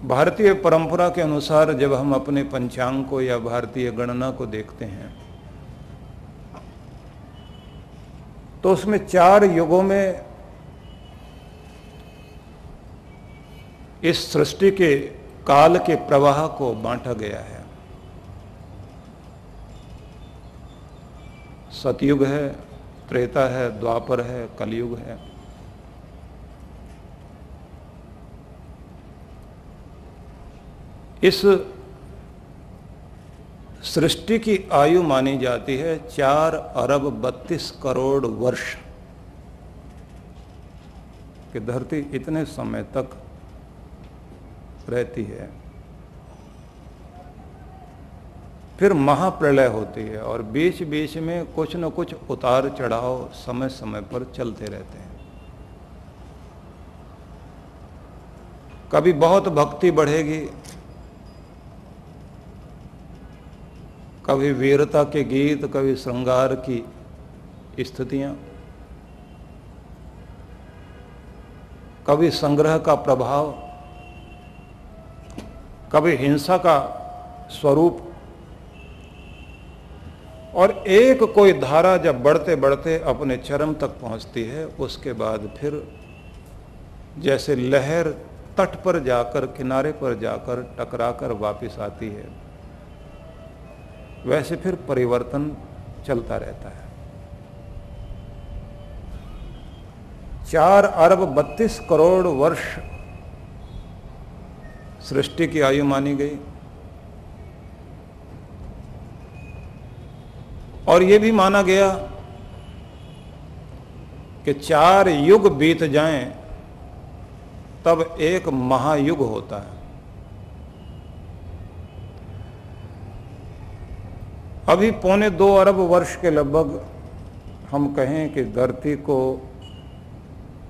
भारतीय परंपरा के अनुसार जब हम अपने पंचांग को या भारतीय गणना को देखते हैं तो उसमें 4 युगों में इस सृष्टि के काल के प्रवाह को बांटा गया है। सतयुग है, त्रेता है, द्वापर है, कलयुग है। इस सृष्टि की आयु मानी जाती है 4 अरब 32 करोड़ वर्ष कि धरती इतने समय तक रहती है। फिर महाप्रलय होती है और बीच बीच में कुछ न कुछ उतार चढ़ाव समय समय पर चलते रहते हैं। कभी बहुत भक्ति बढ़ेगी, कभी वीरता के गीत, कभी श्रृंगार की स्थितियां, कभी संग्रह का प्रभाव, कभी हिंसा का स्वरूप। और एक कोई धारा जब बढ़ते बढ़ते अपने चरम तक पहुंचती है, उसके बाद फिर जैसे लहर तट पर जाकर, किनारे पर जाकर टकराकर वापस आती है, वैसे फिर परिवर्तन चलता रहता है। 4 अरब 32 करोड़ वर्ष सृष्टि की आयु मानी गई। और यह भी माना गया कि 4 युग बीत जाएं तब एक महायुग होता है। अभी 1.25 अरब वर्ष के लगभग हम कहें कि धरती को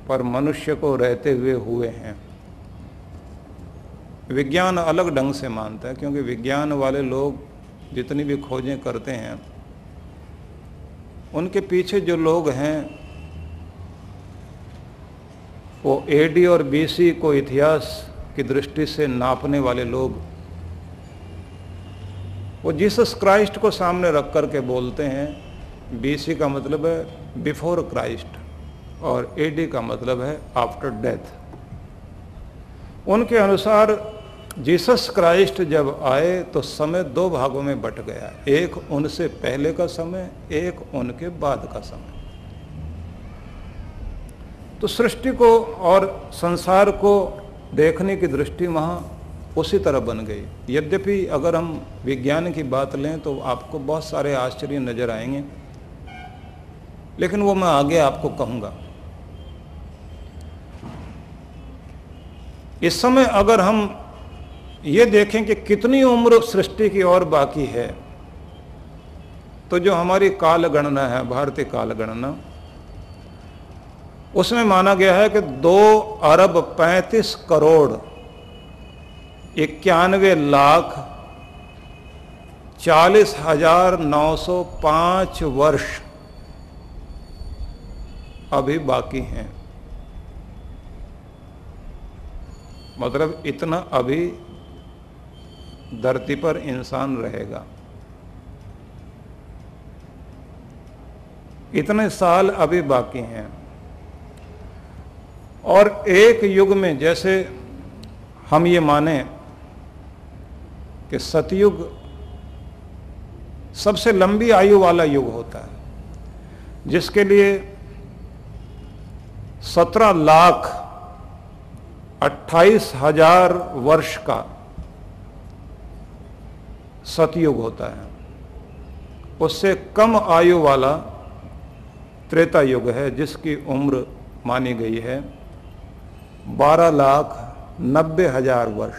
पर मनुष्य को रहते हुए हैं। विज्ञान अलग ढंग से मानता है, क्योंकि विज्ञान वाले लोग जितनी भी खोजें करते हैं उनके पीछे जो लोग हैं वो एडी और बीसी को इतिहास की दृष्टि से नापने वाले लोग, वो जीसस क्राइस्ट को सामने रख कर के बोलते हैं। बीसी का मतलब है बिफोर क्राइस्ट और एडी का मतलब है आफ्टर डेथ। उनके अनुसार जीसस क्राइस्ट जब आए तो समय 2 भागों में बट गया, एक उनसे पहले का समय, एक उनके बाद का समय। तो सृष्टि को और संसार को देखने की दृष्टि वहां उसी तरह बन गई। यद्यपि अगर हम विज्ञान की बात लें तो आपको बहुत सारे आश्चर्य नजर आएंगे, लेकिन वो मैं आगे आपको कहूंगा। इस समय अगर हम ये देखें कि कितनी उम्र सृष्टि की और बाकी है, तो जो हमारी काल गणना है, भारतीय काल गणना, उसमें माना गया है कि 2 अरब 35 करोड़ 91 लाख 40,905 वर्ष अभी बाकी हैं। मतलब इतना अभी धरती पर इंसान रहेगा, इतने साल अभी बाकी हैं। और एक युग में, जैसे हम ये माने कि सतयुग सबसे लंबी आयु वाला युग होता है, जिसके लिए 17,28,000 वर्ष का सतयुग होता है। उससे कम आयु वाला त्रेता युग है, जिसकी उम्र मानी गई है 12,90,000 वर्ष।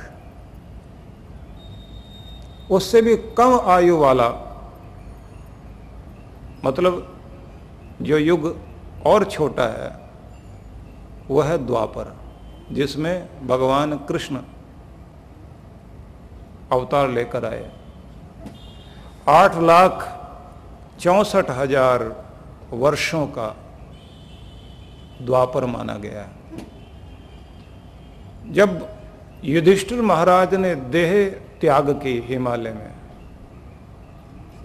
उससे भी कम आयु वाला, मतलब जो युग और छोटा है, वह है द्वापर, जिसमें भगवान कृष्ण अवतार लेकर आए। 8,64,000 वर्षों का द्वापर माना गया। जब युधिष्ठिर महाराज ने देह त्याग की हिमालय में,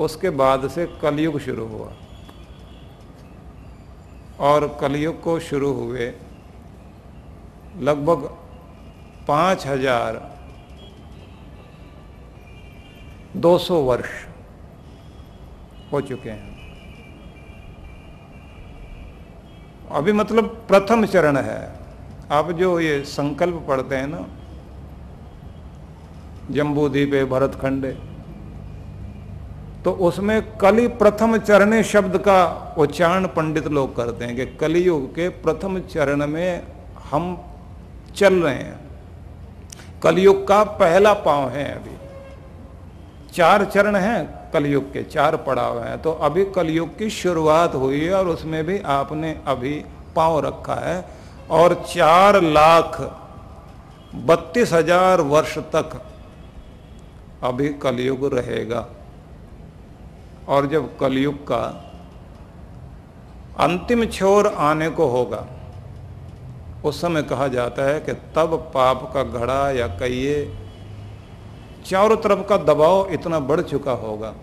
उसके बाद से कलयुग शुरू हुआ। और कलयुग को शुरू हुए लगभग 5200 वर्ष हो चुके हैं। अभी मतलब प्रथम चरण है। आप जो ये संकल्प पढ़ते हैं ना, जम्बूद्वीपे भरतखंडे, तो उसमें कलि प्रथम चरणे शब्द का उच्चारण पंडित लोग करते हैं कि कलियुग के प्रथम चरण में हम चल रहे हैं। कलयुग का पहला पांव है। अभी 4 चरण हैं कलयुग के, 4 पड़ाव हैं। तो अभी कलयुग की शुरुआत हुई है और उसमें भी आपने अभी पांव रखा है। और 4,32,000 वर्ष तक अभी कलयुग रहेगा। और जब कलयुग का अंतिम छोर आने को होगा, उस समय कहा जाता है कि तब पाप का घड़ा या कहिए चारों तरफ का दबाव इतना बढ़ चुका होगा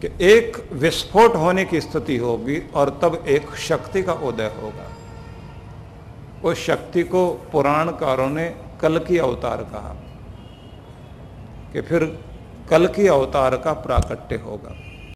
कि एक विस्फोट होने की स्थिति होगी और तब एक शक्ति का उदय होगा। उस शक्ति को पुराणकारों ने कल की अवतार कहा कि फिर कल की अवतार का प्राकट्य होगा।